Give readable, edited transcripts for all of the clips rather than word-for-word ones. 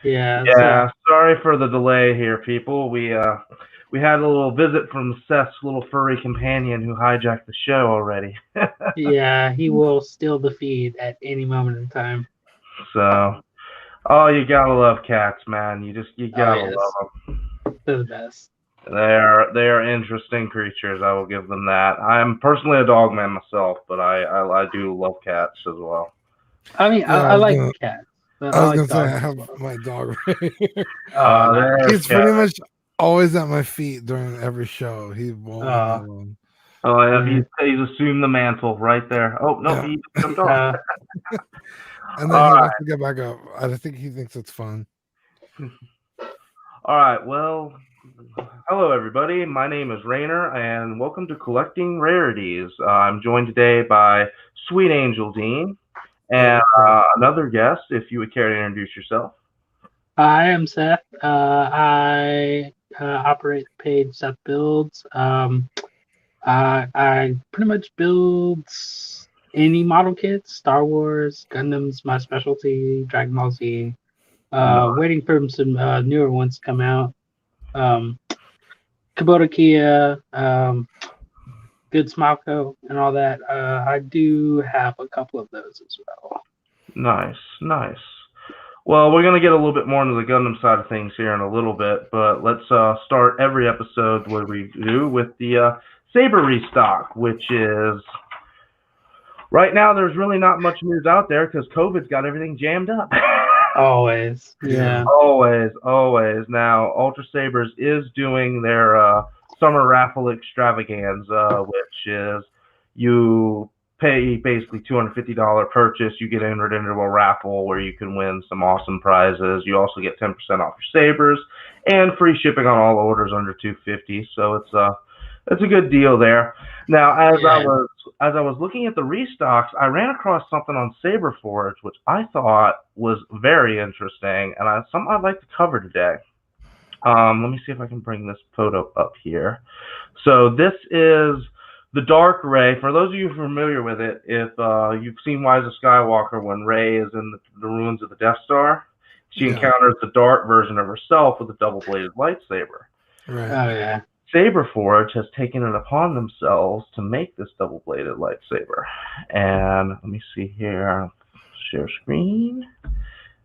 Yeah. Yeah, sorry for the delay here, people. We had a little visit from Seth's little furry companion who hijacked the show already. Yeah, he will steal the feed at any moment in time. So, oh, you gotta love cats, man. You Oh gotta love yes, they're the best. them. They are interesting creatures. I will give them that. I'm personally a dog man myself, but I do love cats as well. I mean, I, Yeah, I like cats, but I I was like gonna say I dogs as have well. my dog right here. Oh, There's He's nice. cat. pretty much always at my feet during every show. He won't leave me Oh, alone. Oh yeah, yeah. he's assumed the mantle right there. Oh no, Yeah, he just jumped off. and then All he right. wants to get back up. I think he thinks it's fun. All right, well, hello everybody. My name is Rainer, and welcome to Collecting Rarities. I'm joined today by Sweet Angel Dean Hey, and what's up? another guest. If you would care to introduce yourself. I am Seth. I operate the page Seth Builds. I pretty much build any model kits. Star Wars, Gundam's my specialty. Dragon Ball Z. No, Waiting for some newer ones to come out. Um, Kubota Kia, Good Smalco, and all that. I do have a couple of those as well. nice, nice. Well, we're gonna get a little bit more into the Gundam side of things here in a little bit, but let's start every episode what we do with the Saber restock, which is right now, there's really not much news out there because COVID's got everything jammed up. Always, yeah. Always, always. Now, Ultra Sabers is doing their summer raffle extravaganza, which is you pay basically $250 purchase, you get entered into a raffle where you can win some awesome prizes. You also get 10% off your Sabers and free shipping on all orders under 250. So it's a good deal there. Now, as I was looking at the restocks, I ran across something on Saberforge, which I thought was very interesting, and something I'd like to cover today. Let me see if I can bring this photo up here. So this is the Dark Ray. For those of you familiar with it, if you've seen Rise of Skywalker, when Rey is in the ruins of the Death Star, she encounters the dark version of herself with a double-bladed lightsaber. Right. Oh yeah. Saberforge has taken it upon themselves to make this double-bladed lightsaber. And let me see here. Share screen.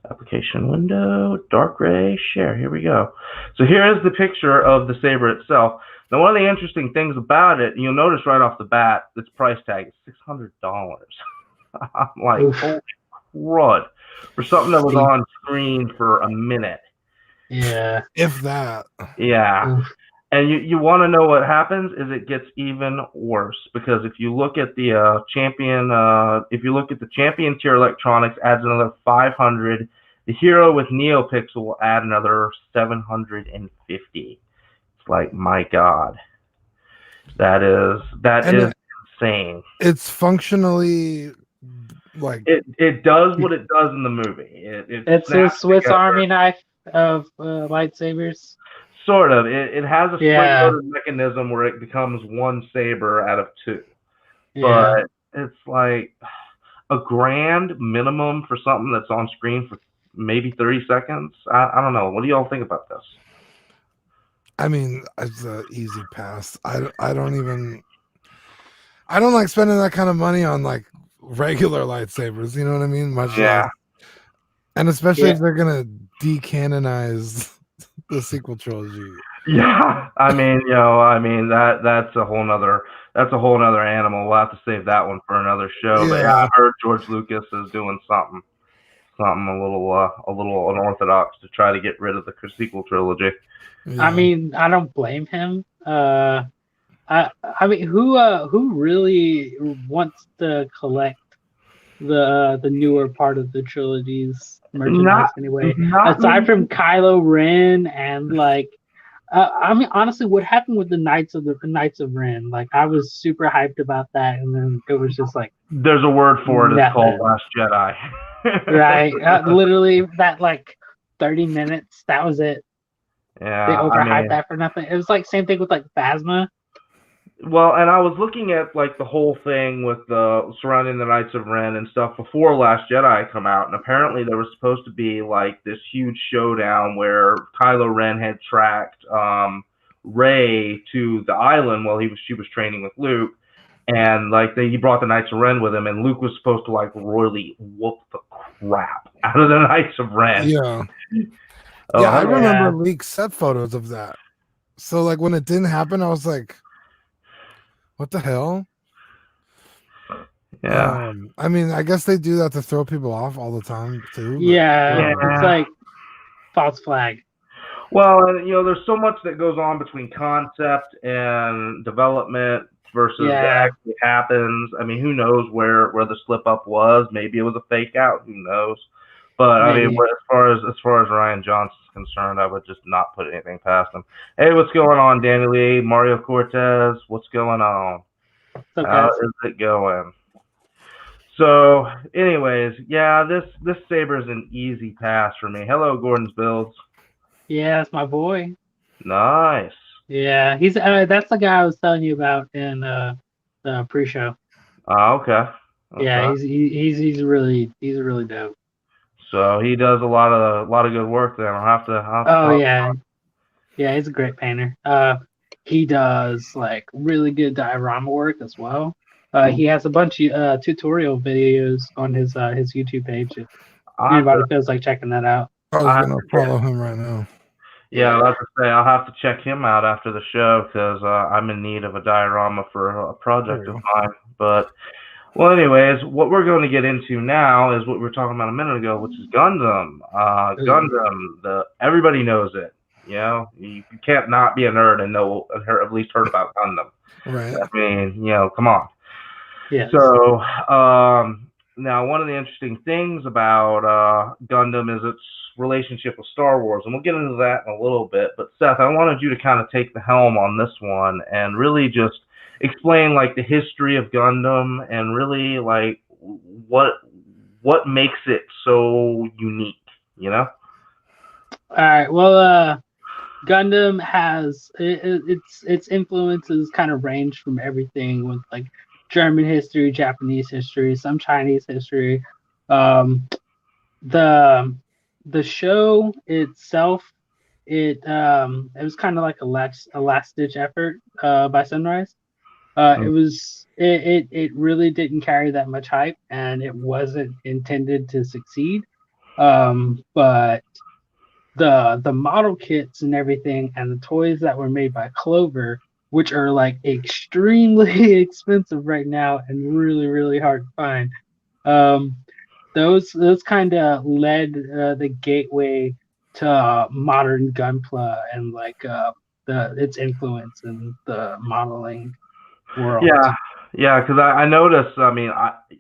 Application window. Dark Ray. Share. Here we go. So here is the picture of the saber itself. Now, one of the interesting things about it, you'll notice right off the bat, its price tag is $600. I'm like, holy crud. For something that was on screen for a minute. Yeah. If that. Yeah. And you want to know what happens is it gets even worse, because if you look at the champion tier electronics adds another 500. The hero with NeoPixel will add another 750. It's like, my God, that is insane. It's functionally like it does what it does in the movie. It's a Swiss Army knife of lightsabers. Sort of. It has a spring-loaded mechanism where it becomes one saber out of two. But it's like $1,000 minimum for something that's on screen for maybe 30 seconds. I don't know. What do y'all think about this? I mean, it's an easy pass. I don't like spending that kind of money on like regular lightsabers. You know what I mean? Much less. And especially if they're gonna decanonize the sequel trilogy. Yeah, I mean that's a whole nother animal. We'll have to save that one for another show. Yeah. But yeah, I heard George Lucas is doing something a little unorthodox to try to get rid of the sequel trilogy. Yeah. I mean, I don't blame him. I mean, who really wants to collect the newer part of the trilogy's merchandise anyway? Aside from Kylo Ren and like, I mean, honestly, what happened with the Knights of Ren? Like, I was super hyped about that, and then it was just like, there's a word for it. It's called Last Jedi. Right. Literally, that like 30 minutes. That was it. Yeah. They overhyped that for nothing. It was like same thing with like Phasma. Well, and I was looking at like the whole thing with the surrounding the Knights of Ren and stuff before Last Jedi come out, and apparently there was supposed to be like this huge showdown where Kylo Ren had tracked Rey to the island while she was training with Luke, and like he brought the Knights of Ren with him, and Luke was supposed to like royally whoop the crap out of the Knights of Ren. Yeah. Oh, Yeah, I hell remember leaked set photos of that. So like when it didn't happen, I was like, what the hell? yeah. I mean, I guess they do that to throw people off all the time too. But Yeah, Yeah. it's like false flag. Well, and there's so much that goes on between concept and development versus what Yeah, actually happens. I mean, who knows where the slip up was? Maybe it was a fake out. Who knows? But I mean, maybe. as far as Ryan Johnson's concerned, I would just not put anything past him. Hey, what's going on, Danny Lee, Mario Cortez? What's going on? So How guys, is it going? So, anyways, yeah, this Saber is an easy pass for me. Hello, Gordon's Builds. yeah, that's my boy. Nice. Yeah, he's that's the guy I was telling you about in the pre-show. Okay. Yeah, Okay. he's really dope. So he does a lot of good work then. I'll have to Oh talk. yeah, yeah, he's a great painter. He does like really good diorama work as well. He has a bunch of tutorial videos on his YouTube page. If I'll have anybody to feels like checking that out. I was I'll have gonna to follow him right now. yeah, I'll have to say I'll have to check him out after the show because I'm in need of a diorama for a project There of you mine. But well, anyways, what we're going to get into now is what we were talking about a minute ago, which is Gundam. Gundam, everybody knows it. You can't not be a nerd and know at least heard about Gundam. Right. I mean, come on. Yes. So now, one of the interesting things about Gundam is its relationship with Star Wars, and we'll get into that in a little bit. But Seth, I wanted you to kind of take the helm on this one and really just explain like the history of Gundam and really like what makes it so unique. All right. Well, Gundam has its influences kind of range from everything with like German history, Japanese history, some Chinese history. Um, the show itself, it was kind of like a last ditch effort by Sunrise. It really didn't carry that much hype, and it wasn't intended to succeed. But the model kits and everything and the toys that were made by Clover, which are like extremely expensive right now and really hard to find. Um, those kind of led the gateway to modern Gunpla and like its influence in the modeling world. Yeah, because I notice. I mean,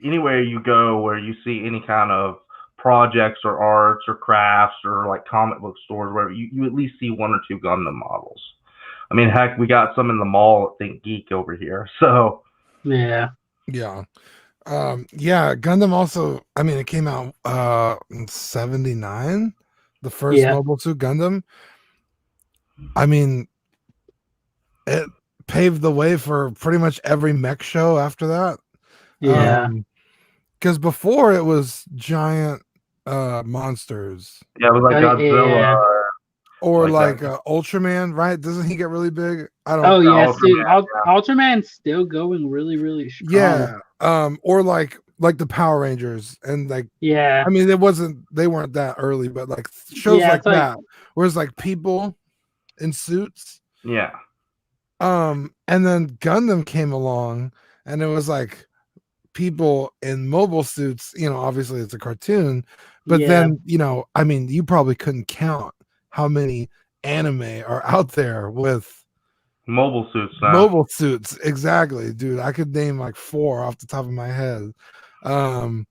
anywhere you go where you see any kind of projects or arts or crafts or like comic book stores, where you at least see one or two Gundam models. I mean, heck, we got some in the mall at Think Geek over here. So Yeah. Yeah. Yeah, Gundam also, I mean, it came out in 79, the first Mobile Suit Gundam. I mean, it paved the way for pretty much every mech show after that. Yeah. Because before it was giant monsters. Yeah, it was like Godzilla. Yeah. Or like Ultraman, right? Doesn't he get really big? I don't. Oh yeah, Ultraman, Ultraman's still going really strong. Yeah. Or like the Power Rangers and like. Yeah. I mean, they weren't that early, but like shows like that, where it's like people in suits. Yeah. And then Gundam came along, and it was like people in mobile suits. Obviously it's a cartoon, but then I mean, you probably couldn't count how many anime are out there with mobile suits now. Mobile suits, exactly, dude. I could name like 4 off the top of my head. I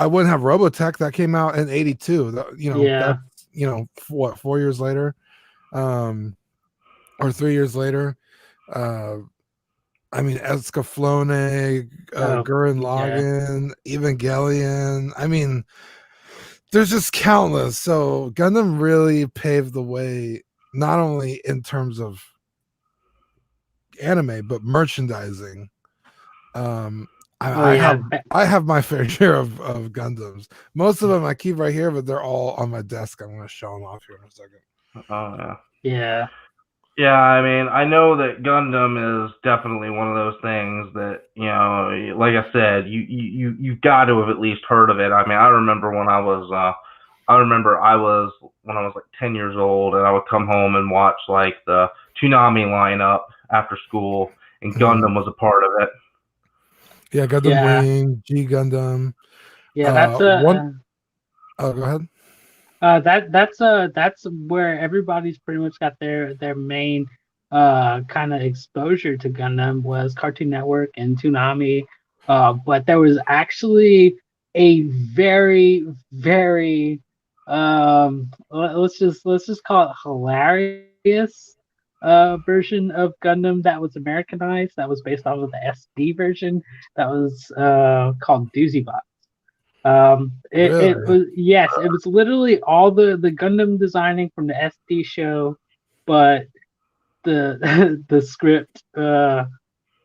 wouldn't have Robotech that came out in 82. That's 4 years later, or 3 years later. I mean, Escaflowne, Gurren Lagann, Evangelion. I mean, there's just countless. So Gundam really paved the way, not only in terms of anime, but merchandising. Um, Oh I yeah, have my fair share of Gundams. Most of them I keep right here, but they're all on my desk. I'm going to show them off here in a second. Oh yeah. yeah. Yeah, I mean, I know that Gundam is definitely one of those things that, like I said, you've got to have at least heard of it. I mean, I remember when I was when I was like 10 years old, and I would come home and watch like the Toonami lineup after school, and Gundam was a part of it. Yeah, Gundam Yeah. Wing, G Gundam. Yeah, that's one. Oh, go ahead. That's where everybody's pretty much got their main kind of exposure to Gundam was Cartoon Network and Toonami. But there was actually a very, very let's just call it hilarious version of Gundam that was Americanized, that was based off of the SD version, that was called Doozy Bot. It Really? was, yes, it was literally all the Gundam designing from the SD show, but the the script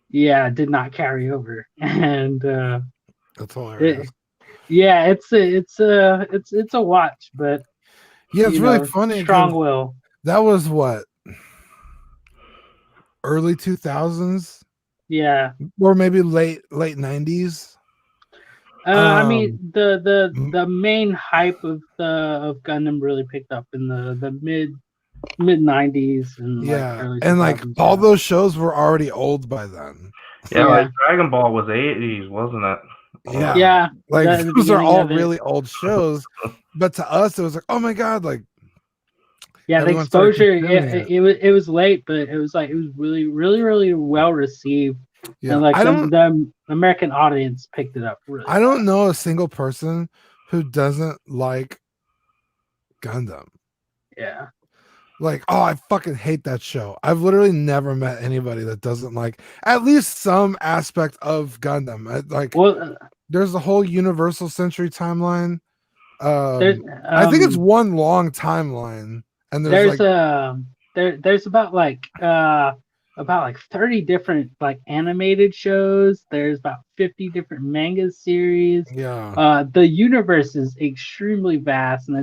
yeah, did not carry over. And That's hilarious. yeah, it's a watch, but Yeah, it's really funny strong because will. that was what, early 2000s Yeah. or maybe late 90s. I mean the m- the main hype of Gundam really picked up in the mid 90s and like Yeah, early and like 2000s. all Yeah. those shows were already old by then. Yeah, like Yeah. Dragon Ball was 80s, wasn't it? Yeah, Yeah, like the those are beginning all of it. really old shows, but to us it was like, oh my god, like Yeah, the everyone started exposure consuming it. it was late, but it was like it was really really really well received, Yeah, and like I don't the American audience picked it up really. I don't know a single person who doesn't like Gundam. Yeah. Like, oh, I fucking hate that show. I've literally never met anybody that doesn't like at least some aspect of Gundam. Like, Well, there's the whole Universal Century timeline. there's I think it's one long timeline, and there's there's like, there's about like 30 different like animated shows. There's about 50 different manga series. yeah, The universe is extremely vast, and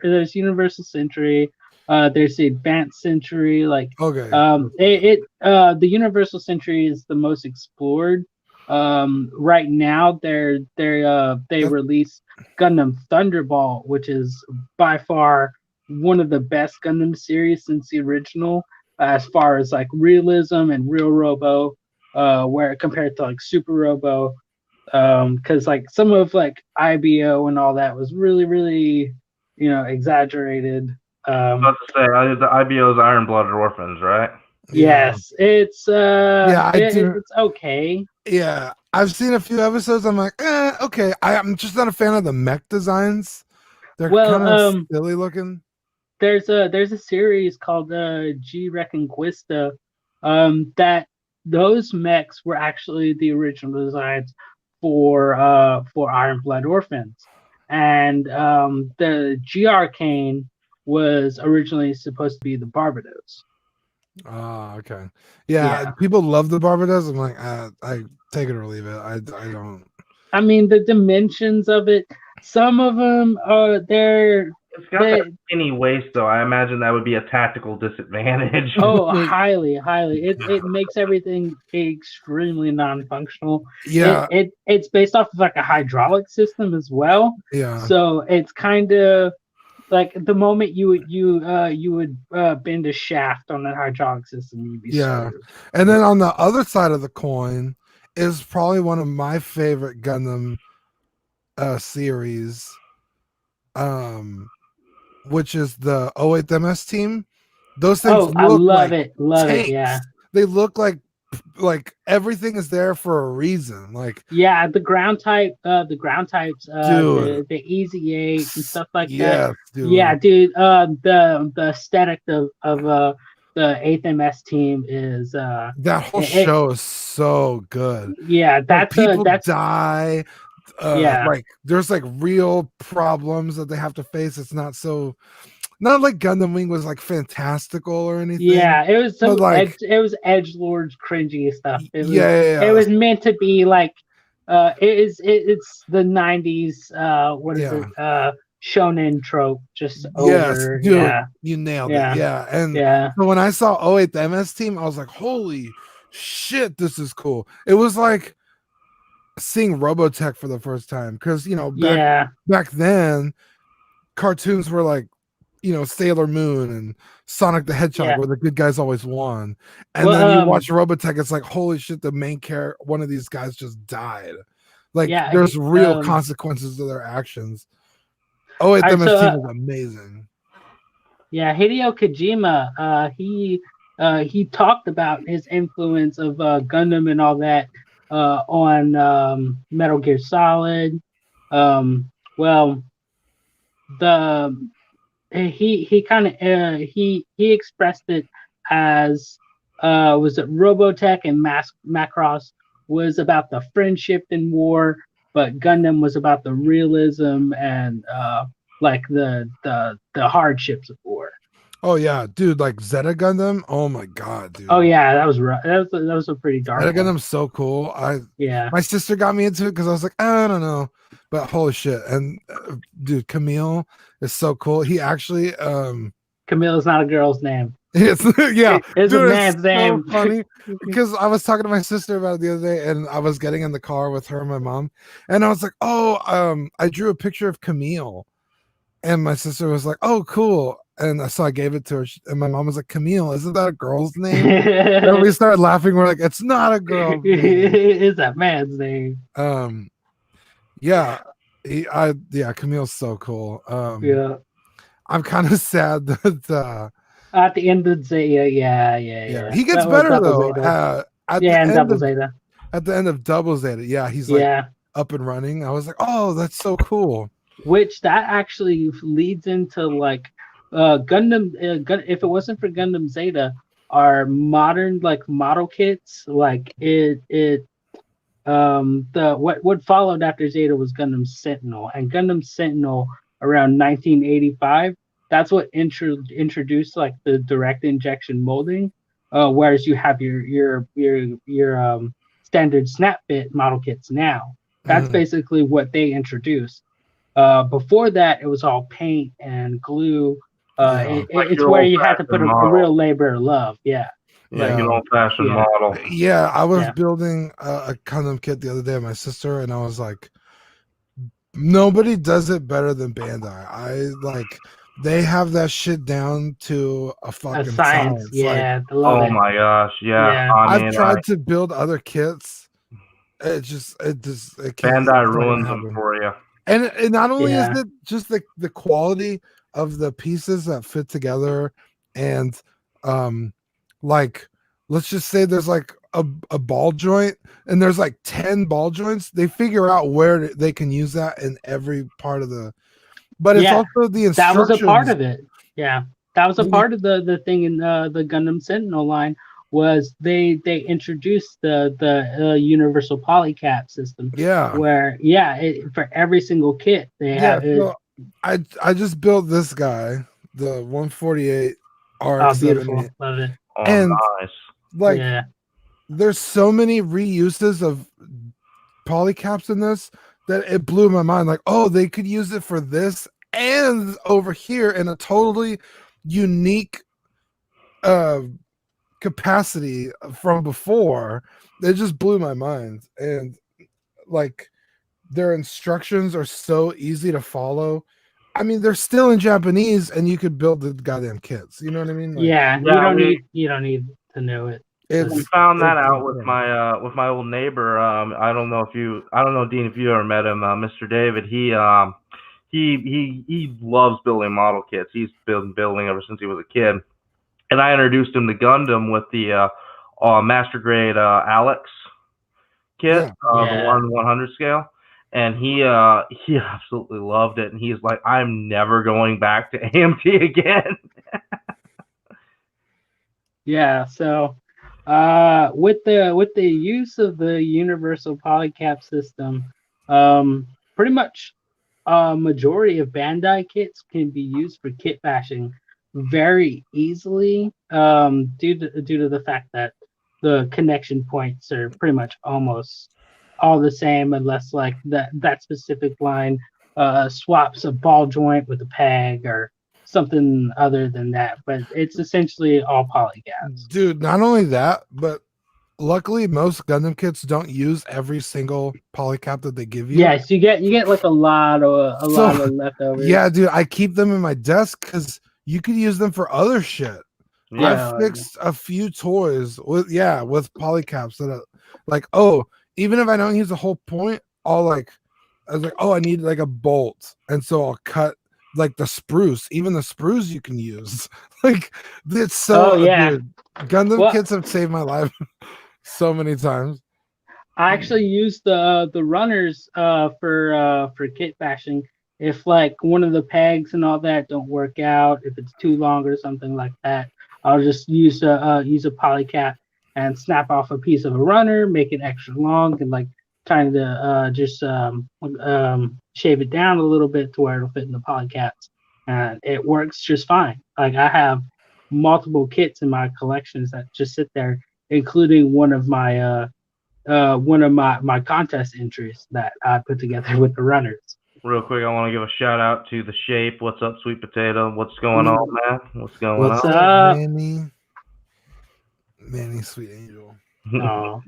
there's Universal Century, there's the Advanced Century, like okay, the Universal Century is the most explored. Right now they That- release Gundam Thunderbolt, which is by far one of the best Gundam series since the original, as far as like realism and real Robo, where compared to like Super Robo, because like some of like IBO and all that was really really exaggerated. I was about to say, the IBO's Iron Blooded Orphans, right? Yes, it's yeah, I do. it's okay. Yeah, I've seen a few episodes. I'm like, okay. I'm just not a fan of the mech designs. They're Well, kind of silly looking. there's a series called G Reconquista, that those mechs were actually the original designs for Iron Blood Orphans, and the G Arcane was originally supposed to be the Barbados. Oh, okay. Yeah, Yeah. people love the Barbados. I'm like, I take it or leave it. I don't. I mean, the dimensions of it. Some of them are they're It's got that skinny waist, though. I imagine that would be a tactical disadvantage. oh, highly, highly. It makes everything extremely non-functional. Yeah, It's based off of like a hydraulic system as well. yeah. So it's kind of like the moment you would bend a shaft on that hydraulic system, you'd be Yeah. screwed. And then on the other side of the coin is probably one of my favorite Gundam series, which is the 08MS team. Those things Oh, I look love like it, love tanks. it. Yeah, They look like everything is there for a reason. Like, yeah. The ground types, dude, the Easy 8 and stuff like that. yes, dude. Yeah, dude. The aesthetic of the 8th MS team is that whole show is so good. Yeah, Like, people die. Yeah. Like, there's like real problems that they have to face. It's not so not like Gundam Wing was like fantastical or anything. Yeah, it was but some like it was edgelord cringy stuff. yeah. It was meant to be like it's the 90s what is Yeah. it? Shonen trope just Yes, over. dude, Yeah. you nailed it. Yeah. Yeah. And Yeah. so when I saw '08 the MS team, I was like, holy shit, this is cool. It was like seeing Robotech for the first time because Yeah. back then cartoons were like Sailor Moon and Sonic the Hedgehog Yeah. where the good guys always won, and then you Well, watch Robotech, it's like holy shit, the main character, one of these guys just died. Like yeah, there's real consequences to their actions. '08 the MS team was amazing. Yeah, Hideo Kojima, he talked about his influence of Gundam and all that on Metal Gear Solid. Well, the he kind of he expressed it as was it Robotech and Macross was about the friendship in war, but Gundam was about the realism and like the hardships of war. Oh yeah, dude, like Zeta Gundam. Oh my god, dude. Oh yeah, that was rough. That was a pretty dark Zeta one. Gundam's so cool. Yeah. My sister got me into it because I was like, I don't know, but holy shit! And dude, Camille is so cool. He actually Camille is not a girl's name. It's yeah, it's dude, a man's name. So funny because I was talking to my sister about it the other day, and I was getting in the car with her and my mom, and I was like, "Oh, I drew a picture of Camille," and my sister was like, "Oh, cool," and so I gave it to her, and my mom was like, "Camille, isn't that a girl's name?" And we started laughing. We're like, "It's not a girl's name. It's a man's name." Yeah, Camille's so cool. Yeah, I'm kind of sad that. At the end of Zeta, yeah. He gets better though. At the end of Double Zeta, yeah, he's like up and running. I was like, oh, that's so cool. Which that actually leads into like Gundam. If it wasn't for Gundam Zeta, our modern like model kits, like what followed after Zeta was Gundam Sentinel, and Gundam Sentinel around 1985. That's what introduced like the direct injection molding, whereas you have your standard snap fit model kits now. That's basically what they introduced. Before that, it was all paint and glue. It's where you had to put a real labor of love. Yeah, an old-fashioned model. Yeah, I was building a Gundam kit the other day with my sister, and I was like, nobody does it better than Bandai. They have that shit down to a fucking science. Yeah. Oh my gosh. Yeah. I've tried to build other kits. It can't. Bandai ruins them for you. And not only is it just the quality of the pieces that fit together, and like let's just say there's like a ball joint and there's like 10 ball joints. They figure out where they can use that in every part of the. But it's also the instructions. That was a part of it. Yeah, that was a part of the thing in the Gundam Sentinel line was they introduced the universal polycap system. Yeah. Where for every single kit they have it. So I just built this guy, the 148 RX-78. Oh, beautiful. Love it. Oh, and nice. There's so many reuses of polycaps in this that it blew my mind. Like, oh, they could use it for this and over here in a totally unique capacity from before. It just blew my mind. And like their instructions are so easy to follow. I mean, they're still in Japanese, and you could build the goddamn kits. You know what I mean? You don't need to know it. We found that out with my old neighbor. I don't know, Dean, if you ever met him, Mr. David. He loves building model kits. He's been building ever since he was a kid. And I introduced him to Gundam with the Master Grade Alex kit, the 1/100 scale. And he absolutely loved it. And he's like, I'm never going back to AMT again. Yeah, so with the use of the universal polycap system, pretty much majority of Bandai kits can be used for kit bashing very easily, due to the fact that the connection points are pretty much almost all the same, unless like that specific line swaps a ball joint with a peg or something other than that. But it's essentially all polygons. Dude, not only that, but luckily most Gundam kits don't use every single polycap that they give you. Yes, you get like a lot So of leftovers. yeah, dude, I keep them in my desk because you could use them for other shit. Yeah. I've fixed a few toys with polycaps that are like, oh, even if I don't use the whole point, I was like, oh, I need like a bolt, and so I'll cut like the spruce. Even the spruce you can use. Like it's so, Oh, yeah. dude. Gundam Well, kits have saved my life so many times. I actually use the runners for kit bashing. If like one of the pegs and all that don't work out, if it's too long or something like that, I'll just use a polycap and snap off a piece of a runner, make it extra long, and like trying to just shave it down a little bit to where it'll fit in the polycaps, and it works just fine. Like I have multiple kits in my collections that just sit there, including one of my contest entries that I put together with the runners. Real quick, I want to give a shout out to the Shape. What's up, Sweet Potato? What's going on, man? What's going What's on? up? Manny, sweet angel. Oh,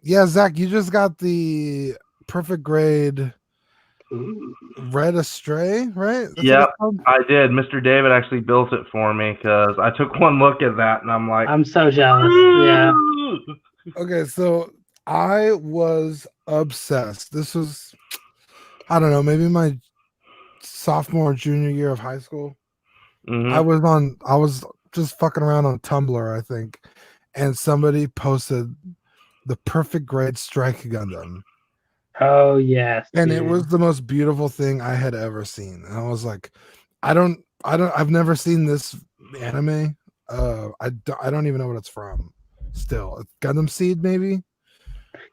Yeah, Zach, you just got the perfect grade Red Astray, right? That's Yep, what it's called? I did. Mr. David actually built it for me because I took one look at that and I'm like, I'm so jealous. Yeah. Okay, so I was obsessed. This was, I don't know, maybe my sophomore, junior year of high school. Mhm. I was just fucking around on Tumblr, I think, and somebody posted the perfect grade Strike Gundam. Oh yes. And dude. it was the most beautiful thing I had ever seen. And I was like, I've never seen this anime. I don't even know what it's from. Still, it's Gundam Seed, maybe.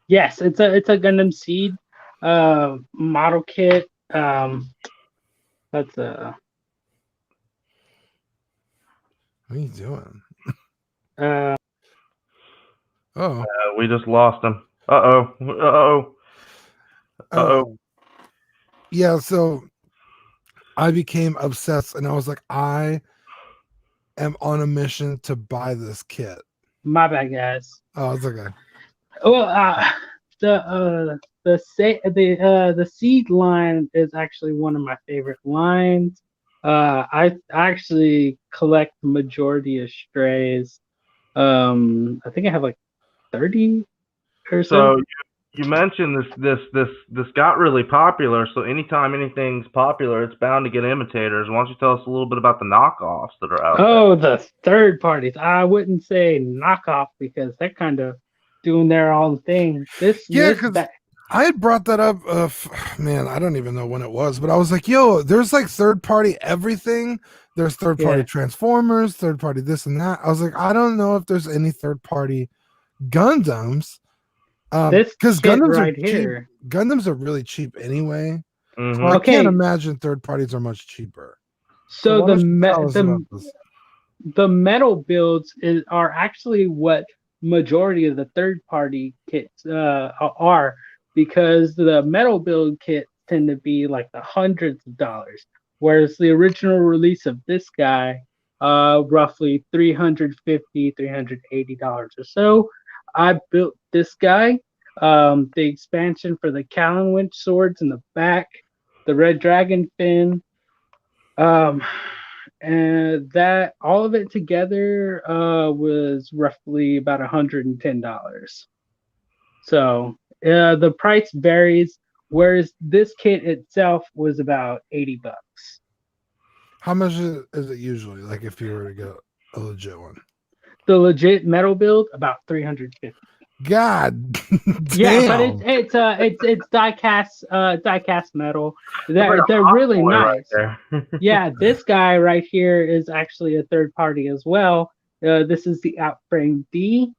Yes, it's a Gundam Seed model kit. That's a What are you doing? uh Oh, We just lost him. Uh-oh. Uh-oh. Uh-oh. yeah. So I became obsessed, and I was like, I am on a mission to buy this kit. my bad guys. Oh, it's okay. Well, the seed line is actually one of my favorite lines. I actually collect the majority of strays. I think I have like 30 or so. So you mentioned this got really popular. So anytime anything's popular, it's bound to get imitators. Why don't you tell us a little bit about the knockoffs that are out there? Oh, the third parties. I wouldn't say knockoff because they're kind of doing their own thing. Yeah, because I had brought that up. Man, I don't even know when it was, but I was like, yo, there's like third party everything. There's third party Transformers, third party this and that. I was like, I don't know if there's any third party Gundams. Because Gundams right are here. cheap. Gundams are really cheap anyway. Mhm. So I can't imagine third parties are much cheaper. So why don't you tell us about this? the metal builds are actually what majority of the third party kits are, because the metal build kits tend to be like the hundreds of dollars, whereas the original release of this guy, roughly $380 or so. I built this guy, the expansion for the Callan Winch swords in the back, the Red Dragon fin, and that all of it together was roughly about $110. So the price varies, whereas this kit itself was about $80. How much is it usually? Like if you were to get a legit one, the legit metal build about 350. God, Yeah, but damn. it's die cast metal. They're really nice. Right Yeah, this guy right here is actually a third party as well. This is the Outframe D.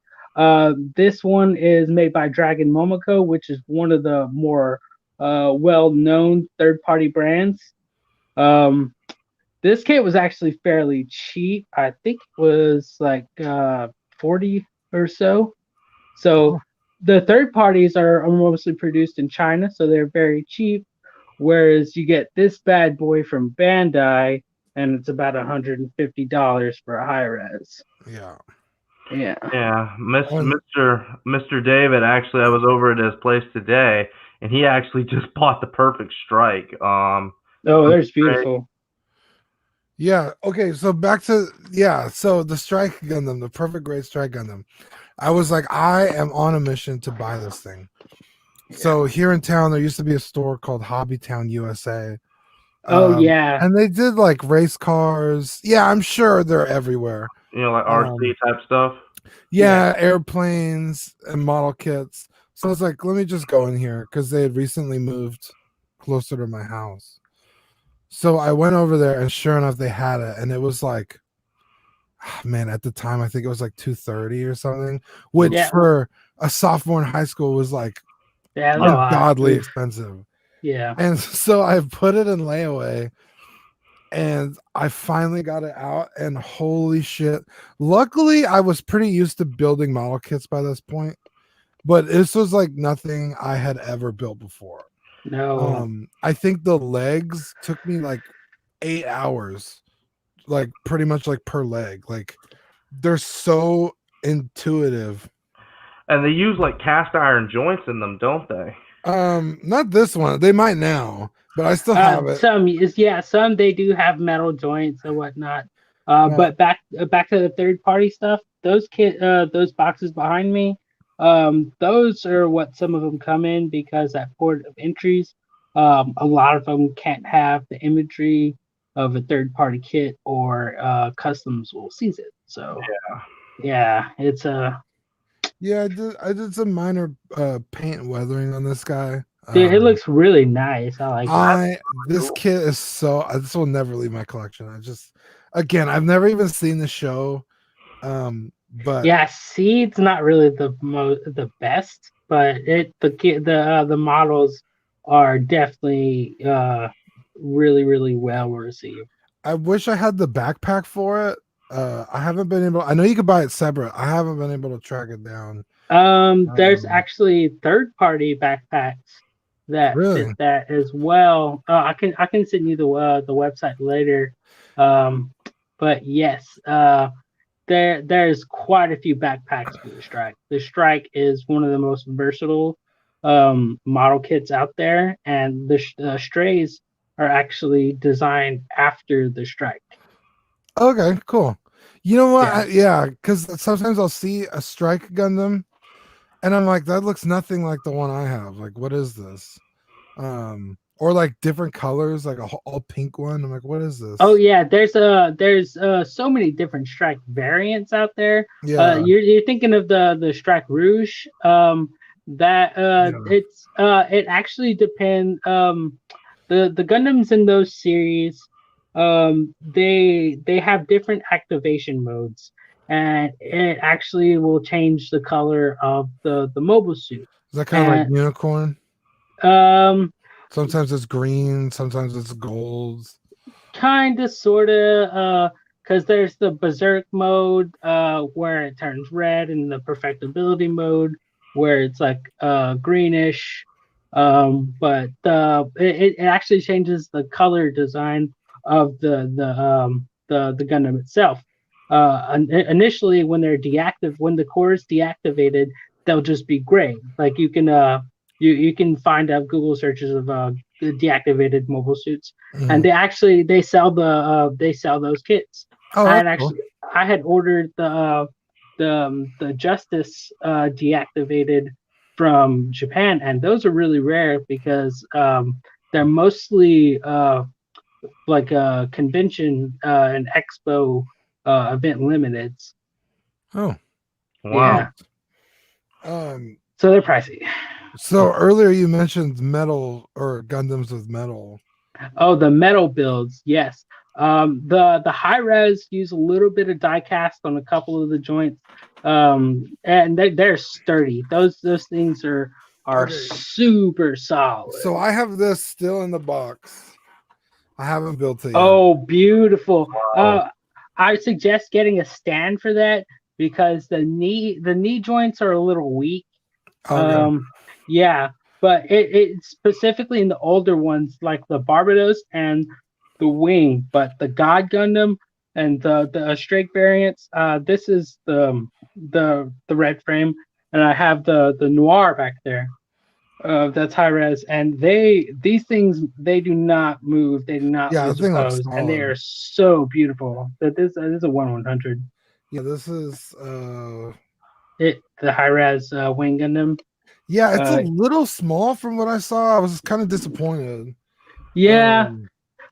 This one is made by Dragon Momoko, which is one of the more well-known third-party brands. Um, this kit was actually fairly cheap. I think it was like 40 or so. So the third parties are mostly produced in China, so they're very cheap. Whereas you get this bad boy from Bandai, and it's about $150 for a high res. Yeah. Yeah. Yeah, Um, Mr. David. Actually, I was over at his place today, and he actually just bought the perfect strike. The Oh, perfect there's strike. beautiful. yeah. Okay. So back to So the Strike Gundam, the Perfect Great Strike Gundam. I was like, I am on a mission to buy this thing. So here in town, there used to be a store called Hobbytown USA. Oh yeah. And they did like race cars. Yeah, I'm sure they're everywhere. Like RC type stuff. Yeah, airplanes and model kits. So I was like, let me just go in here because they had recently moved closer to my house. So I went over there, and sure enough, they had it, and it was like, man, at the time I think it was like 230 or something, which Yeah. for a sophomore in high school was like Yeah, that's a lot. ungodly expensive. Yeah. And so I put it in layaway, and I finally got it out, and holy shit. Luckily, I was pretty used to building model kits by this point, but this was like nothing I had ever built before. No. I think the legs took me like 8 hours, like pretty much like per leg. Like they're so intuitive. And they use like cast iron joints in them, don't they? Not this one. They might now, but I still have it. Some they do have metal joints and whatnot. Yeah. But back to the third party stuff. Those boxes behind me, those are what some of them come in because at port of entries, a lot of them can't have the imagery of a third party kit or customs will seize it. So yeah, it's a Yeah, I did some minor paint and weathering on this guy. dude, it looks really nice. I like it. This kit is so this will never leave my collection. I just again I've never even seen the show. But Yeah, Seed's not really the best, but the models are definitely really well received. I wish I had the backpack for it. I haven't been able. I know you could buy it separate. I haven't been able to track it down. There's actually third party backpacks that fit Really? that as well. I can send you the website later. But yes, there's quite a few backpacks for the Strike. The Strike is one of the most versatile model kits out there, and the Strays are actually designed after the Strike. Okay, cool. You know what? Yeah. Because sometimes I'll see a Strike Gundam, and I'm like, that looks nothing like the one I have. Like, what is this? Or like different colors, like a all pink one. I'm like, what is this? Oh yeah, there's so many different Strike variants out there. Yeah. You're thinking of the Strike Rouge. That it actually depends. The Gundams in those series, they have different activation modes, and it actually will change the color of the mobile suit. Is that kind of like unicorn? Um, Sometimes it's green, sometimes it's gold. kind of, sort of, because there's the Berserk mode, where it turns red, and the Perfectibility mode where it's like greenish. But it actually changes the color design of the Gundam itself. Initially, when the core is deactivated, they'll just be gray. Like you can find out Google searches of deactivated mobile suits, and they sell those kits. Oh, I had that's cool. I had ordered the Justice deactivated from Japan, and those are really rare because they're mostly like a convention and expo event limiteds. Oh, Wow. Yeah. So they're pricey. So earlier you mentioned metal or Gundams with metal. Oh, the metal builds, yes. The high res use a little bit of die cast on a couple of the joints, and they're sturdy. Those things are are Okay. super solid. So I have this still in the box. I haven't built it yet. Oh, beautiful. Wow. I suggest getting a stand for that because the knee joints are a little weak. Okay. Yeah, but it specifically in the older ones like the Barbados and the Wing, but the God Gundam and the Strake variants. This is the red frame, and I have the Noir back there. That's high res, and these things they do not move, they do not Yeah, the lose a thing looks pose, and they solid. are so beautiful. That this is a 1/100. Yeah, this is The high res Wing Gundam. yeah, it's a Uh, little small from what I saw. I was kind of disappointed. yeah,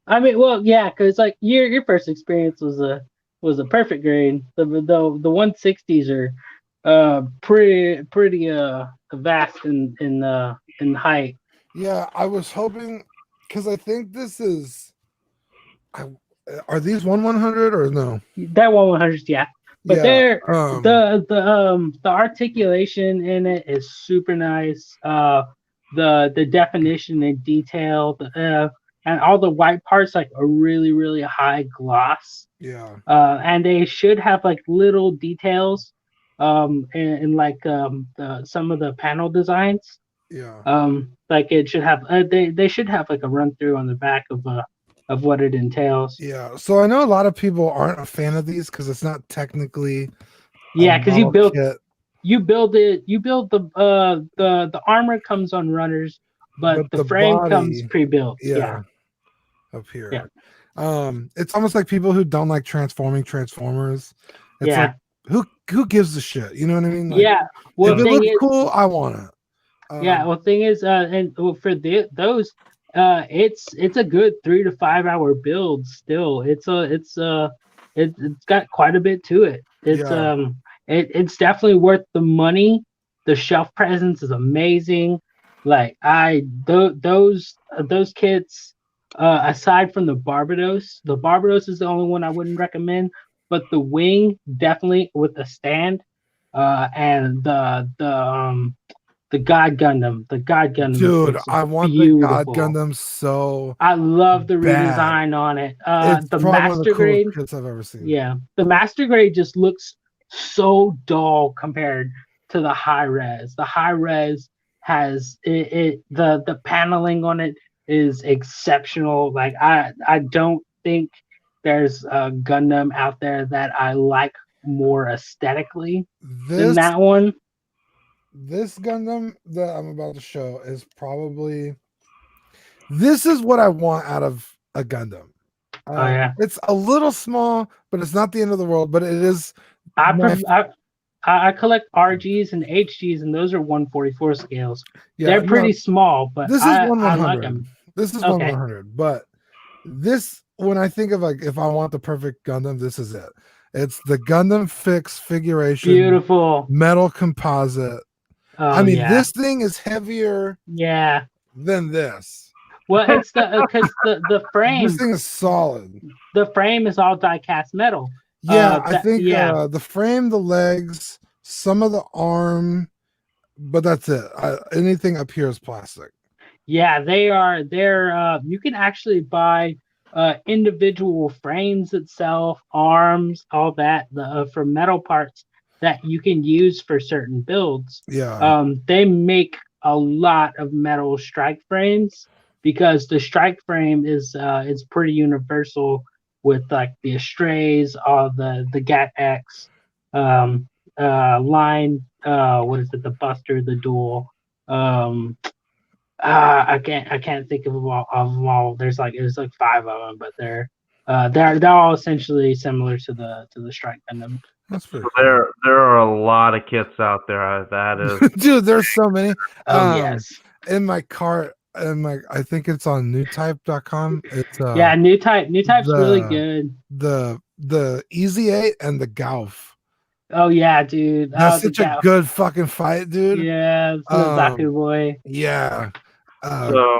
I mean, well, yeah, because like your first experience was a perfect grade. The 160s are pretty vast in height. Yeah, I was hoping because I think this is. Are these 1/100 or no? That 1/100s, yeah. But Yeah. the articulation in it is super nice. The definition and detail, and all the white parts like a really high gloss. Yeah. And they should have like little details, in like some of the panel designs. Yeah. Like it should have they should have like a run through on the back of what it entails. Yeah. So I know a lot of people aren't a fan of these because it's not technically a Yeah, because model kit. you build the armor comes on runners, but the the frame comes body, pre-built. yeah, Yeah, up here. yeah, It's almost like people who don't like transforming Transformers. It's yeah, like who gives a shit? You know what I mean? Like yeah. Well, if it thing looks is, cool, I want it. yeah. Well, thing is, and well, for those, it's a good 3 to 5 hour build. Still, it's got quite a bit to it. Yeah. It's definitely worth the money. The shelf presence is amazing. Like those kits, aside from the Barbados is the only one I wouldn't recommend. But the Wing definitely with the stand, and the God Gundam. The God Gundam Dude, looks I want the God beautiful. Gundam so I love the bad. redesign on it. It's The probably one of the Master coolest Grade, kits I've ever seen. yeah, the Master Grade just looks so dull compared to the high res. The high res has the paneling on it is exceptional. Like I don't think there's a Gundam out there that I like more aesthetically than This that one. this Gundam that I'm about to show is probably this is what I want out of a Gundam. Oh yeah. It's a little small, but it's not the end of the world. But it is. I collect RGs and HGs, and those are 144 scales. Yeah, They're no, pretty small, but this is I 1/100. like them. This is Okay. 1/100. But this, when I think of like if I want the perfect Gundam, this is it. It's the Gundam Fix figuration, Beautiful metal composite. Oh, I mean, yeah. this thing is heavier Yeah. than this. Well, it's because the frame. This thing is solid. The frame is all die cast metal. Yeah, I think yeah. the frame, the legs, some of the arm, but that's it. Anything up here is plastic. Yeah, they're you can actually buy individual frames itself, arms, all that for metal parts that you can use for certain builds. Yeah. They make a lot of metal strike frames because the strike frame is pretty universal with like the Astrays, all the GAT X, line, what is it, the Buster, the Duel, I can't think of them all. There's like 5 of them, but they're all essentially similar to the Strike Gundam. That's pretty So cool. there are a lot of kits out there. That is, Dude, there's so many. Oh yes. In my cart, I think it's on newtype.com. It's yeah, new type's really good. The Easy 8 and the Gauf. Oh yeah, dude. That's such a good fucking fight, dude. Yeah, it's the Zaku boy. Yeah. so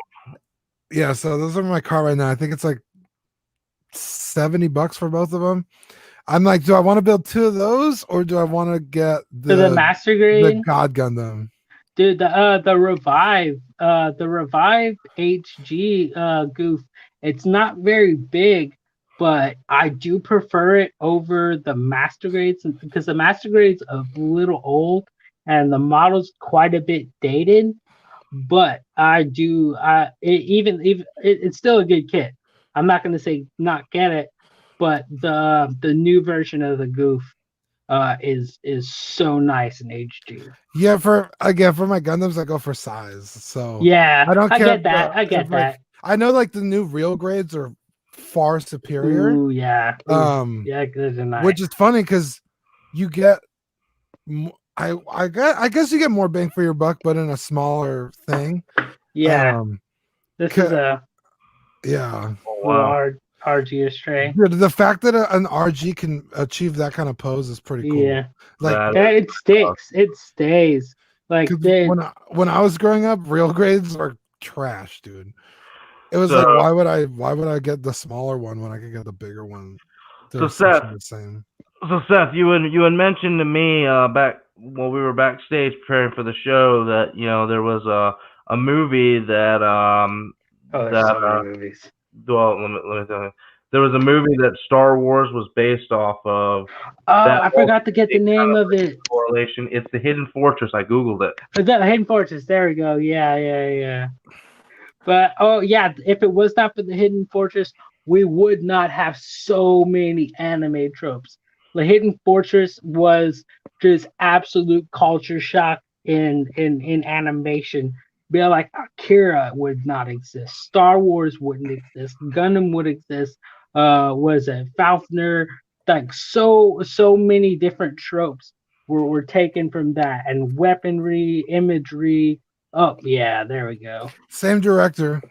Yeah, so those are in my car right now. I think it's like $70 for both of them. I'm like, do I want to build 2 of those or do I want to get the Master Grade? the God Gundam? Dude, the Revive HG goof, it's not very big, but I do prefer it over the Master Grades because the Master Grade's a little old and the model's quite a bit dated. But I do, even it's still a good kit. I'm not gonna say not get it, but the new version of the goof is so nice in HG. Yeah, for my Gundams, I go for size. So Yeah, I don't I care get that. I get if like that. I know like the new real grades are far superior. Ooh, yeah. Yeah, good and Which is funny because you get I guess you get more bang for your buck, but in a smaller thing. Yeah. This is a yeah. Oh, little wow. RG astray. The fact that an RG can achieve that kind of pose is pretty cool. Yeah. Like It sticks. It stays. Like when I was growing up, real grades are trash, dude. It was So- like why would I get the smaller one when I could get the bigger one? They're So, Seth- essentially the same. So Seth, you had mentioned to me back while we were backstage preparing for the show that there was a movie that there's that so many movies. well let me tell you, there was a movie that Star Wars was based off of. Oh, That I forgot to get the kind name of it. Correlation. It's the Hidden Fortress. I googled it. The Hidden Fortress. There we go. Yeah. But oh yeah, if it was not for the Hidden Fortress, we would not have so many anime tropes. The Hidden Fortress was just absolute culture shock in animation. Be like Akira would not exist. Star Wars wouldn't exist. Gundam would exist. Was it Falconer? Like so many different tropes were taken from that, and weaponry, imagery. Oh yeah, there we go. Same director.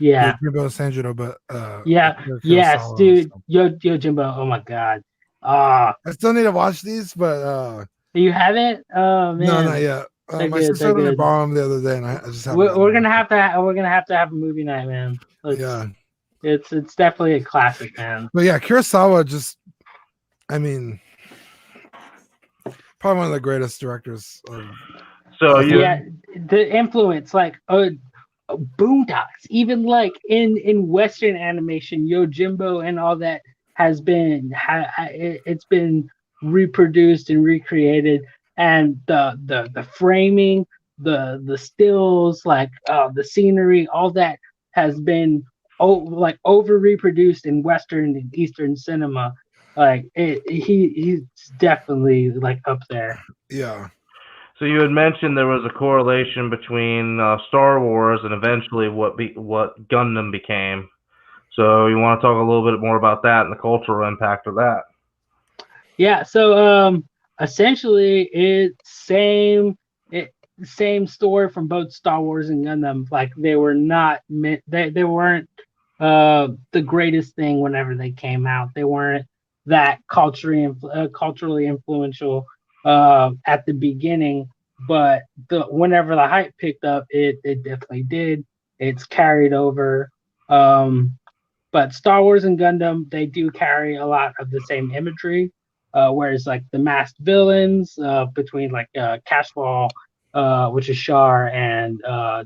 Yeah. Yojimbo Sanjuro, but Yeah. Akira Yes, Kurosawa, dude. so. Yojimbo. Oh my god. Ah, I still need to watch these, but you haven't? Oh no, man. not yet. They're My good. sister They're let me good. borrow them the other day, and I just haven't. We're gonna have to. We're gonna have to have a movie night, man. Yeah. It's definitely a classic, man. But yeah, Kurosawa just, I mean, probably one of the greatest directors of. So Yeah, the influence, like Boondocks, even like in Western animation, Yojimbo and all that has been it's been reproduced and recreated, and the framing, the stills, like the scenery, all that has been like over reproduced in Western and Eastern cinema. Like he's definitely like up there. Yeah. So you had mentioned there was a correlation between Star Wars and eventually what Gundam became. So you want to talk a little bit more about that and the cultural impact of that? Yeah. So essentially it's same story from both Star Wars and Gundam. Like they were not meant. They weren't the greatest thing whenever they came out. They weren't that culturally influential at the beginning, but whenever the hype picked up, it definitely did. It's carried over. But Star Wars and Gundam, they do carry a lot of the same imagery. Whereas like the masked villains between like Caswell, which is Shar, and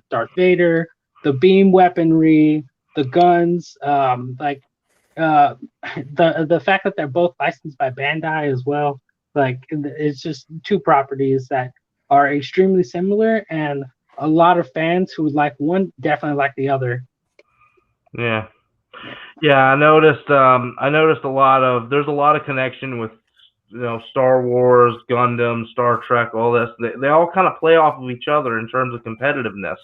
Darth Vader, the beam weaponry, the guns, like the fact that they're both licensed by Bandai as well. Like it's just two properties that are extremely similar, and a lot of fans who like one definitely like the other. Yeah. I noticed. There's a lot of connection with Star Wars, Gundam, Star Trek, all this. They all kind of play off of each other in terms of competitiveness.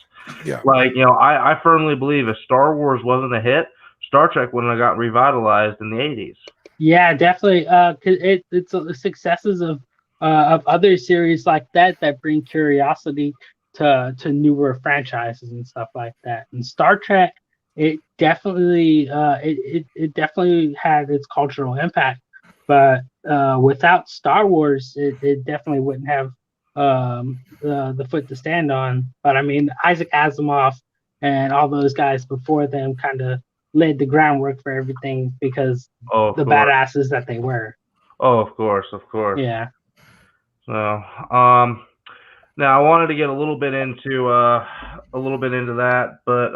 Yeah. Like I firmly believe if Star Wars wasn't a hit, Star Trek wouldn't have got revitalized in the 80s. Yeah, definitely. Cause it's the successes of other series like that bring curiosity to newer franchises and stuff like that. And Star Trek, it definitely it definitely had its cultural impact, but without Star Wars, it definitely wouldn't have the foot to stand on. But I mean, Isaac Asimov and all those guys before them kind of laid the groundwork for everything because the badasses that they were. Oh, of course. Yeah. So, Now, I wanted to get a little bit into that, but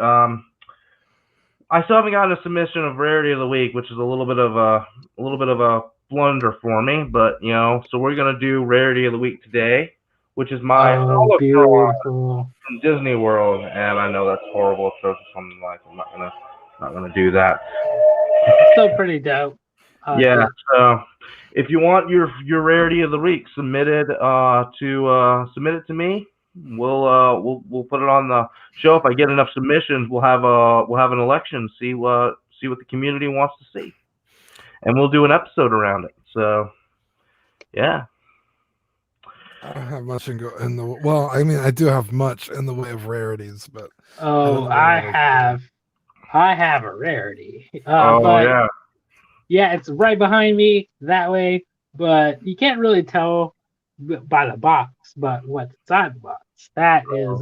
I still haven't gotten a submission of Rarity of the Week, which is a little bit of a blunder for me. But so we're gonna do Rarity of the Week today, which is my Oh, Holocron beautiful. from Disney World, and I know that's horrible. So something like I'm not gonna do that. Still pretty dope. Yeah. It. So if you want your Rarity of the Week submitted submit it to me. We'll put it on the show. If I get enough submissions, we'll have an election. See what the community wants to see, and we'll do an episode around it. So yeah. I don't have much in the well. I mean, I do have much in the way of rarities, but I have a Rarity. Oh but yeah, it's right behind me that way. But you can't really tell by the box, but what's inside the box. That is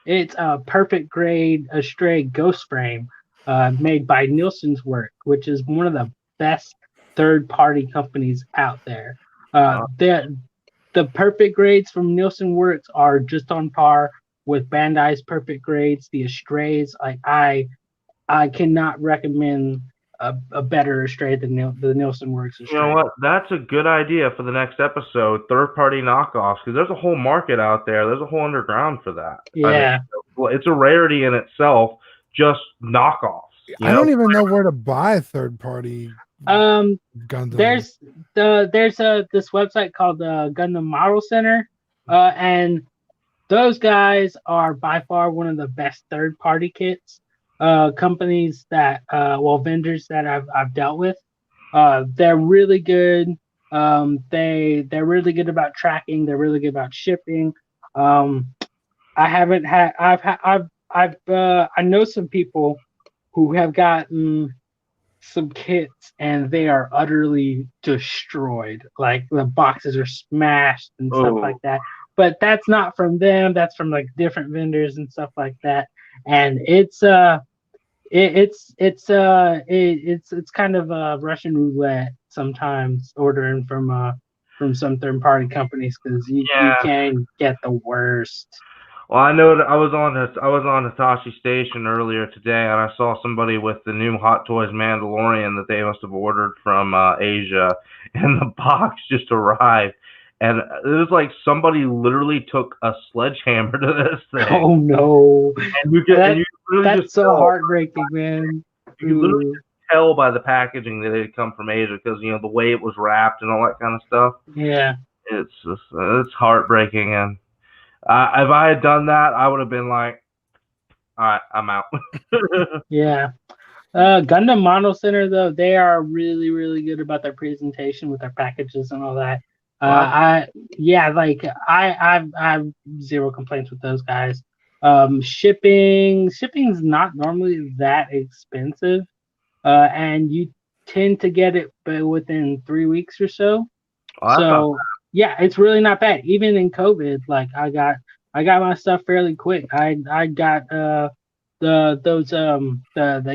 it's a perfect grade Astray ghost frame made by Nielsen's Work, which is one of the best third-party companies out there. The perfect grades from Nielsen Works are just on par with Bandai's perfect grades. The Astrays, like I cannot recommend a better Astray than the Nielsen Works Astray. You know what? That's a good idea for the next episode. Third-party knockoffs, because there's a whole market out there. There's a whole underground for that. Yeah, it's a rarity in itself. Just knockoffs. I don't even know where to buy third-party. Gundam. There's this website called the Gundam Model Center, and those guys are by far one of the best third-party kits. Companies that vendors that I've dealt with. They're really good. They're really good about tracking. They're really good about shipping. I know some people who have gotten some kits and they are utterly destroyed. Like the boxes are smashed and stuff like that. But that's not from them. That's from like different vendors and stuff like that. And it's kind of a Russian roulette sometimes ordering from some third party companies because you can get the worst. Well, I know that I was on Hitachi Station earlier today, and I saw somebody with the new Hot Toys Mandalorian that they must have ordered from Asia, and the box just arrived. And it was like somebody literally took a sledgehammer to this thing. Oh no! And that's so heartbreaking, man. You can literally just tell by the packaging that it had come from Asia because the way it was wrapped and all that kind of stuff. Yeah, it's heartbreaking. And if I had done that, I would have been like, all right, I'm out. Yeah. Gundam Model Center though, they are really, really good about their presentation with their packages and all that. I have zero complaints with those guys. Shipping's not normally that expensive, and you tend to get it within 3 weeks or so. So yeah, it's really not bad. Even in COVID, like I got my stuff fairly quick. I got the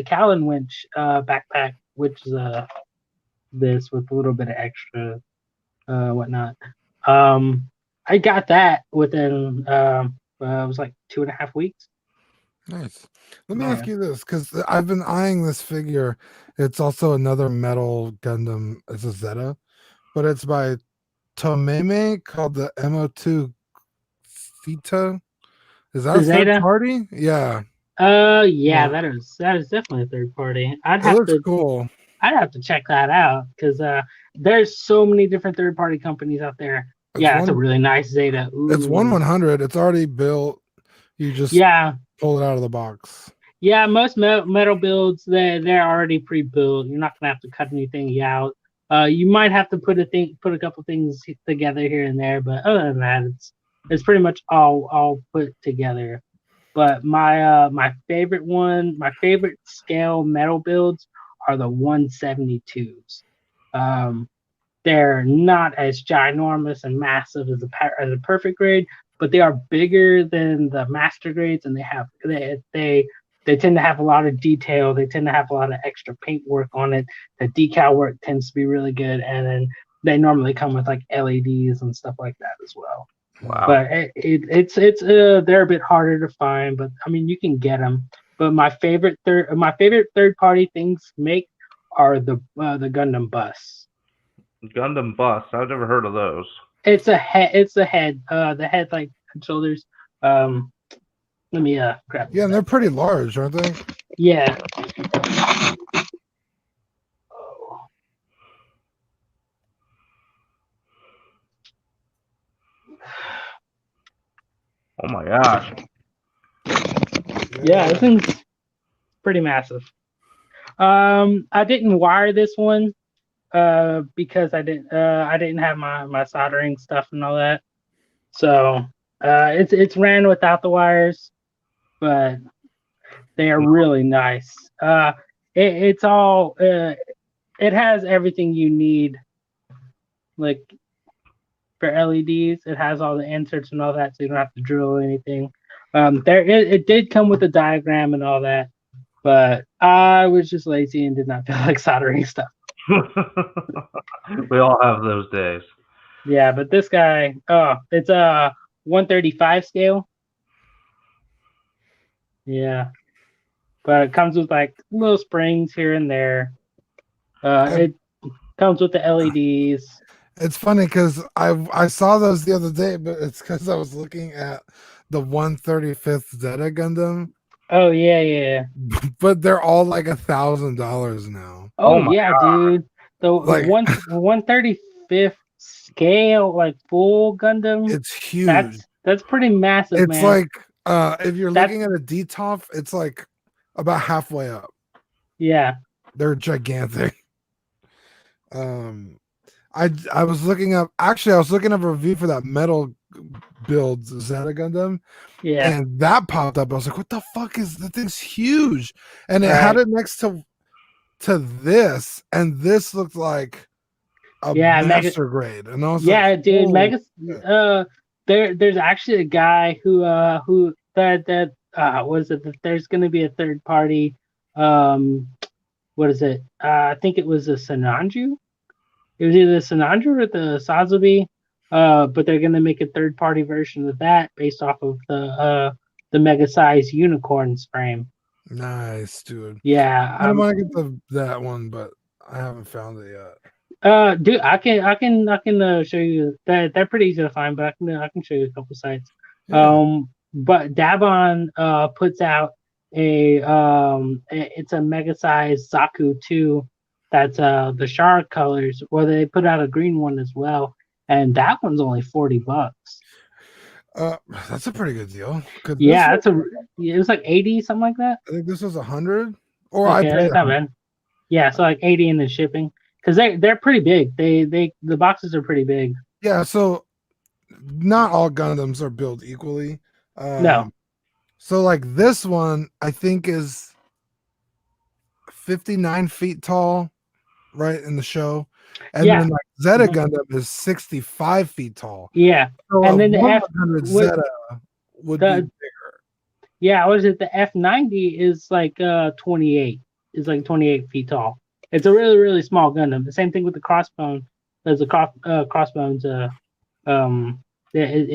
Callan winch backpack, which is this with a little bit of extra whatnot. I got that within it was like 2.5 weeks. Nice. Let me ask you this, because I've been eyeing this figure. It's also another metal Gundam. It's a Zeta, but it's by Tomeme called the MO2 Theta. Is that a third party? Yeah. That is definitely a third party. Cool. I'd have to check that out because there's so many different third party companies out there. It's a really nice Zeta. Ooh. It's 1/100. It's already built. You just pull it out of the box. Yeah, most metal builds they're already pre-built. You're not gonna have to cut anything out. You might have to put a couple things together here and there, but other than that, it's pretty much all put together. But my favorite scale metal builds are the 172s. They're not as ginormous and massive as a perfect grade, but they are bigger than the master grades, and they tend to have a lot of detail. They tend to have a lot of extra paint work on it. The decal work tends to be really good, and then they normally come with like LEDs and stuff like that as well. Wow. but it's they're a bit harder to find. But I mean, you can get them. But my favorite third party things to make are the Gundam bus. Gundam bus. I've never heard of those. It's a head. It's the head like and shoulders. Um, let me grab Yeah, this and bad they're pretty boy. large, aren't they? Yeah. Oh my gosh. Yeah, this thing's pretty massive. I didn't wire this one because I didn't have my soldering stuff and all that. So it's ran without the wires, but they are really nice. It's all it has everything you need, like for LEDs. It has all the inserts and all that, so you don't have to drill anything. It did come with a diagram and all that, but I was just lazy and did not feel like soldering stuff. We all have those days. Yeah, but this guy, oh, it's a 135 scale. Yeah, but it comes with like little springs here and there. It comes with the LEDs. It's funny because I saw those the other day, but it's because I was looking at the 135th Zeta Gundam, Oh yeah. but they're all like $1,000 now. Oh Oh my yeah, dude. The Like 135th scale, like full Gundam. it's huge. That's pretty massive, It's man. like if you're That's looking at a DTOF, it's like about halfway up. yeah, They're gigantic. Um, I was looking up. Actually, I was looking up a review for that metal build Zeta Gundam, yeah. and that popped up. I was like, "What the fuck is that thing's huge?" And it had Right. it next to this, and this looked like a Yeah, master grade. And I was yeah, like, dude. "Holy Mega. shit." There's actually a guy who that was it? That there's going to be a third party. What is it? I think it was a Sananju. It was either the Sananju or the Sazabi. But they're going to make a third party version of that based off of the mega size unicorns frame. Nice, dude. Yeah. I want to get that one, but I haven't found it yet. Dude, I can show you that they're pretty easy to find, but I can show you a couple sites. Yeah. But Dabon puts out it's a mega size Zaku 2 that's the shark colors, or they put out a green one as well, and that one's only $40. That's a pretty good deal. Yeah, it was like 80 something like that. I think this was 100, or I Okay, paid that's not bad. Yeah, so like 80 in the shipping because they're pretty big. The boxes are pretty big. Yeah, so not all Gundams are built equally. No, So like this one, I think is 59 feet tall, right in the show, and yeah, then like Zeta mhm, Gundam is 65 feet tall. yeah, So a and then the F 100 what Zeta would be the bigger. yeah, what is it? The F90 is like 28. Is like 28 feet tall. It's a really small Gundam. The same thing with the crossbone. There's a crossbones. It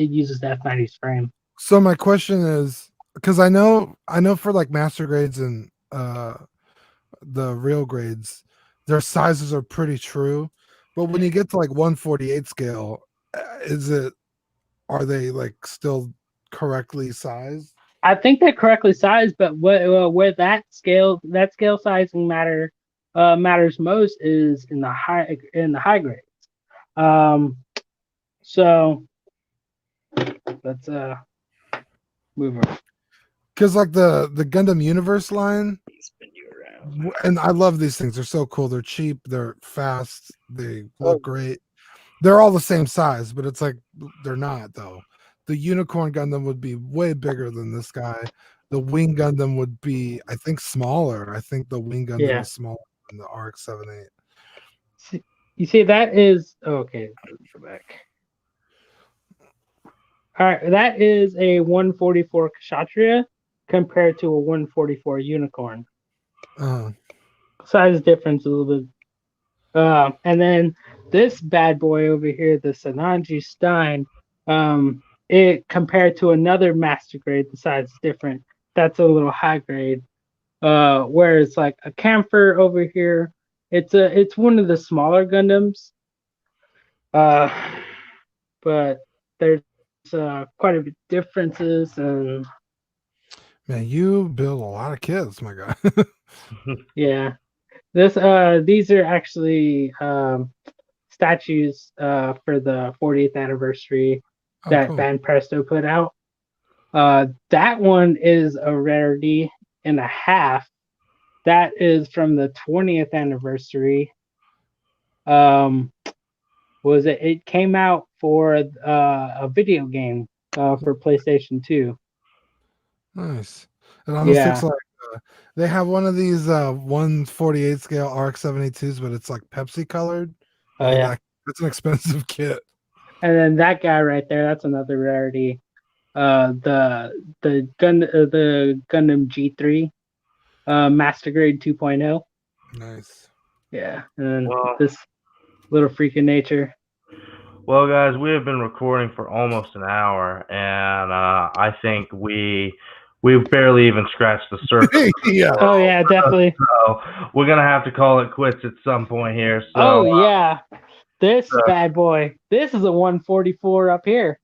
uses the F90's frame. So my question is, because I know for like master grades and the real grades, their sizes are pretty true, but when you get to like 148 scale, are they like still correctly sized? I think they're correctly sized, but where that scale sizing matters most is in the high grades. So let's move on. Because like the Gundam Universe line, and I love these things. They're so cool. They're cheap. They're fast. They look great. They're all the same size, but it's like they're not though. The Unicorn Gundam would be way bigger than this guy. The Wing Gundam would be, I think, smaller. I think the Wing Gundam Yeah. is smaller than the RX-78. You see, that is okay. Let's go back. All right, that is a 144 Kshatriya compared to a 144 Unicorn. Size difference a little bit. And then this bad boy over here, the Sananji Stein, it compared to another master grade, the size is different. That's a little high grade. Where it's like a camphor over here. It's one of the smaller Gundams. Uh, but there's quite a bit differences, and Man, you build a lot of kids, my guy. yeah, these are actually statues for the 40th anniversary Oh, that cool. Van Presto put out. That one is a rarity and a half. That is from the 20th anniversary. Was it? It came out for a video game for PlayStation 2. Nice. It almost looks Yeah. like they have one of these 1/48 scale RX-72s, but it's like Pepsi colored. Oh And yeah. that's an expensive kit. And then that guy right there, that's another rarity. The Gundam G3, Master Grade 2.0. Nice. Yeah, and Well, this little freak of nature. well, guys, we have been recording for almost an hour, and I think we've barely even scratched the surface. Yeah. Oh yeah, definitely. So we're gonna have to call it quits at some point here. So, Oh yeah, this bad boy. This is a 144 up here.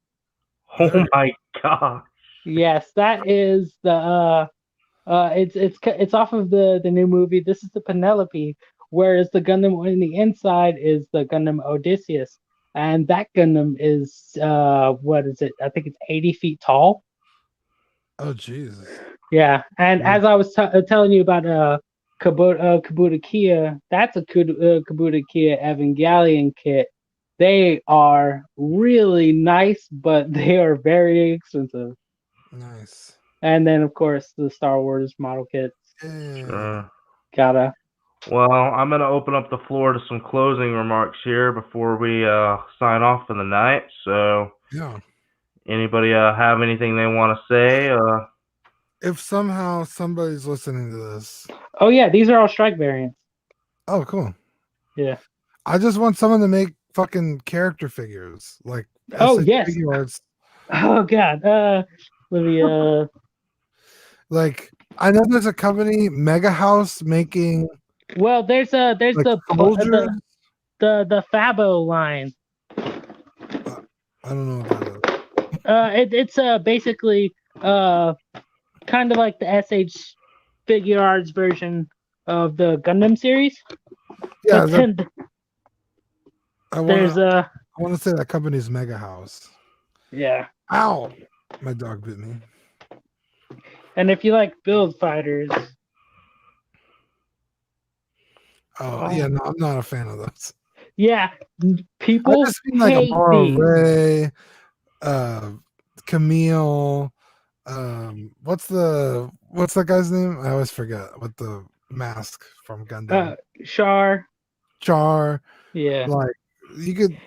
oh my god. Yes, that is the it's off of the new movie. This is the Penelope, whereas the Gundam on the inside is the Gundam Odysseus, and that Gundam is what is it? I think it's 80 feet tall. Oh Jesus. Yeah, and as I was telling you about Kubota Kia, that's a Kubota Kia Evangelion kit. They are really nice, but they are very expensive. Nice. And then, of course, the Star Wars model kits. Yeah. Gotta. Well, I'm gonna open up the floor to some closing remarks here before we sign off for the night. So, Yeah. anybody have anything they want to say? If somehow somebody's listening to this. Oh yeah, these are all strike variants. Oh, cool. Yeah. I just want someone to make fucking character figures. Like Oh SH yes. Figure Arts. Oh god. Let me. Like I know there's a company, Mega House, making Well, there's like soldiers. the Fabo line. I don't know what that is. It's basically kind of like the SH Figure Arts version of the Gundam series. Yeah, But then I there's want to say that company's Mega House. yeah. Ow! My dog bit me. And if you like build fighters, Oh yeah, no, I'm not a fan of those. yeah, I people just mean like hate Amara these. Ray, Camille. What's that guy's name? I always forget. With the mask from Gundam. Char. Char. Yeah. Like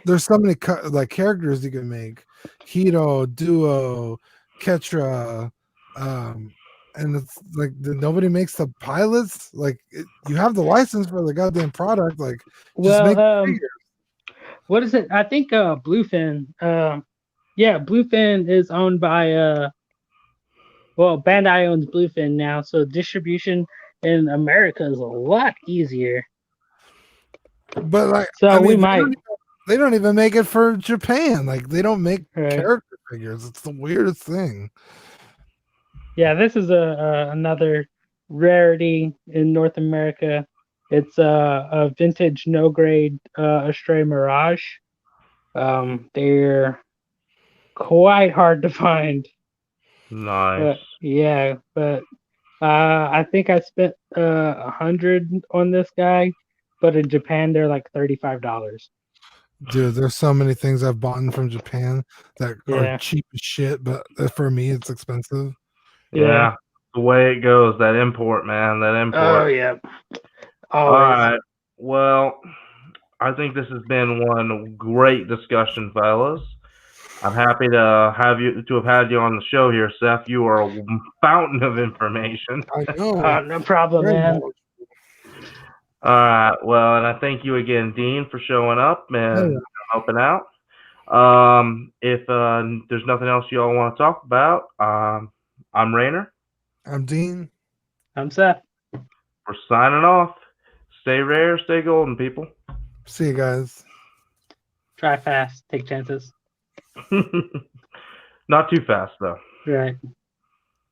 there's so many like characters you can make. Hito, Duo, Ketra, and it's like nobody makes the pilots. Like you have the license for the goddamn product. Like just make figures. What is it? I think Bluefin. Yeah, Bluefin is owned by well, Bandai owns Bluefin now, so distribution in America is a lot easier. But like, so I mean, we might. They don't even make it for Japan. Like they don't make Right. character figures. It's the weirdest thing. Yeah, this is another rarity in North America. It's a vintage no grade Astray Mirage. They're quite hard to find. Nice. Yeah, but I think I spent $100 on this guy, but in Japan they're like $35. Dude, there's so many things I've bought from Japan that Yeah. are cheap as shit, but for me it's expensive. Yeah, the way it goes, that import, man, that import. Oh yeah. All right. Well, I think this has been one great discussion, fellas. I'm happy to have had you on the show here, Seth. You are a fountain of information. I know. No problem, man. All right. Well, and I thank you again, Dean, for showing up and helping out. If there's nothing else you all want to talk about, I'm Rainer. I'm Dean. I'm Seth. We're signing off. Stay rare, stay golden, people. See you guys. Try fast, take chances. Not too fast, though. Right.